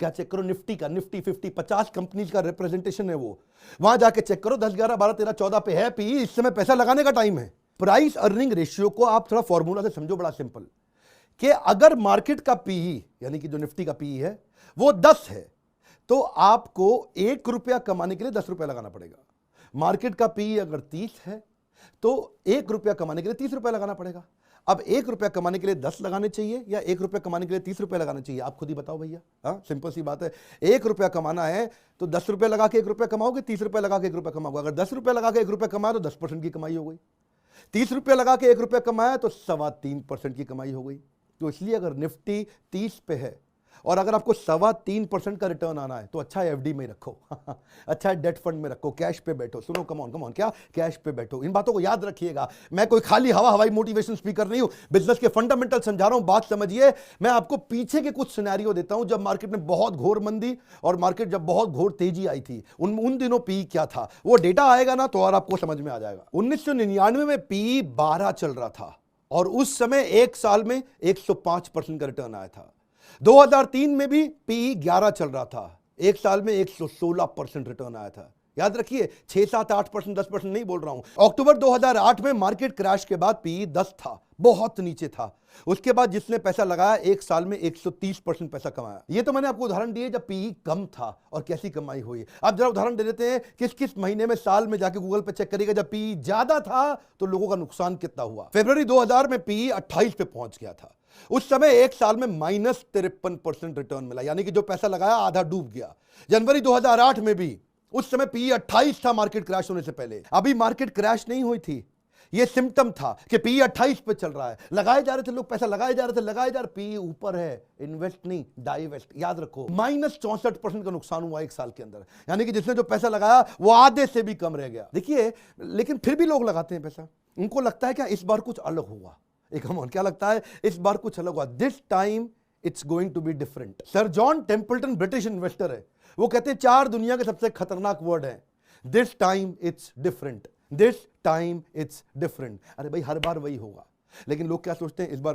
क्या चेक करो, निफ्टी का, निफ्टी 50, 50 कंपनीज का रिप्रेजेंटेशन है वो, वहां जाके चेक करो 10, 11, 12, 13, 14 पे है पी। इस समय पैसा लगाने का टाइम है। प्राइस अर्निंग रेशियो को आप थोड़ा फॉर्मूला से समझो, बड़ा सिंपल, कि अगर मार्केट का पीई यानी कि जो निफ्टी का पीई है वो 10 है, तो आपको 1 रुपया कमाने के लिए 10 रुपया लगाना पड़ेगा। मार्केट का पीई अगर 30 है तो 1 रुपया कमाने के लिए 30 रुपया लगाना पड़ेगा। अब 1 रुपया कमाने के लिए 10 लगाने चाहिए या 1 रुपया कमाने के लिए 30 रुपया लगाना चाहिए, आप खुद ही बताओ भैया। हाँ, सिंपल सी बात है। 1 रुपया कमाना है तो 10 रुपया लगा के 1 रुपया कमाओगे, 30 रुपया लगा के 1 रुपया कमाओगे। अगर 10 रुपया लगा के 1 रुपया कमाया तो 10% की कमाई हो गई। 30 रुपया लगा के 1 रुपया कमाया तो 3.25% की कमाई हो गई। तो इसलिए अगर निफ्टी 30 पे है और अगर आपको 3.25% का रिटर्न आना है तो अच्छा है एफडी में रखो अच्छा है डेट फंड में रखो, कैश पे बैठो। सुनो, कम ऑन, क्या कैश पे बैठो। इन बातों को याद रखिएगा। मैं कोई खाली हवाई मोटिवेशन स्पीकर नहीं हूं, बिजनेस के फंडामेंटल समझा रहा हूं। बात समझिए। मैं आपको पीछे के कुछ सिनेरियो देता हूं जब मार्केट में बहुत घोर मंदी और मार्केट जब बहुत घोर तेजी आई थी, उन दिनों पी क्या था, वो डेटा आएगा ना तो और आपको समझ में आ जाएगा। 1999 में पी 12 चल रहा था और उस समय एक साल में 105% का रिटर्न आया था। 2003 में भी पी 11 चल रहा था, एक साल में 116% रिटर्न आया था। याद रखिए, 6, 7, 8%, 10% नहीं बोल रहा हूं। अक्टूबर 2008 में मार्केट क्रैश के बाद पी 10 था, बहुत नीचे था। उसके बाद जिसने पैसा लगाया एक साल में 130% पैसा कमाया। ये तो मैंने आपको उदाहरण दिए जब पी कम था और कैसी कमाई हुई। अब जरा उदाहरण दे देते हैं किस किस महीने में, साल में जाके गूगल पे चेक करिएगा जब पी ज्यादा था तो लोगों का नुकसान कितना हुआ। फरवरी 2000 में पी 28 पे पहुंच गया था। उस समय एक साल में -53% रिटर्न मिला, यानी कि जो पैसा लगाया आधा डूब गया। जनवरी 2008 में भी उस समय पी 28 था मार्केट क्रैश होने से पहले। अभी मार्केट क्रैश नहीं हुई थी, यह सिम्टम था कि पी 28 पे चल रहा है। लगाए जा रहे थे लोग, पैसा लगाए जा रहे थे, पी ऊपर है। इन्वेस्ट नहीं, डाइवेस्ट। याद रखो, -64% का नुकसान हुआ एक साल के अंदर, यानी कि जिसने जो पैसा लगाया वो आधे से भी कम रह गया। देखिए, लेकिन फिर भी लोग लगाते हैं पैसा। उनको लगता है क्या इस बार कुछ अलग हुआ। क्या लगता है इस बार कुछ अलग हुआ, this time it's going to be different. Sir John Templeton British investor है, वो कहते हैं 4 दुनिया के सबसे खतरनाक वर्ड है, this time it's different, this time it's different. अरे भाई, हर बार वही होगा, लेकिन लोग क्या सोचते हैं इस बार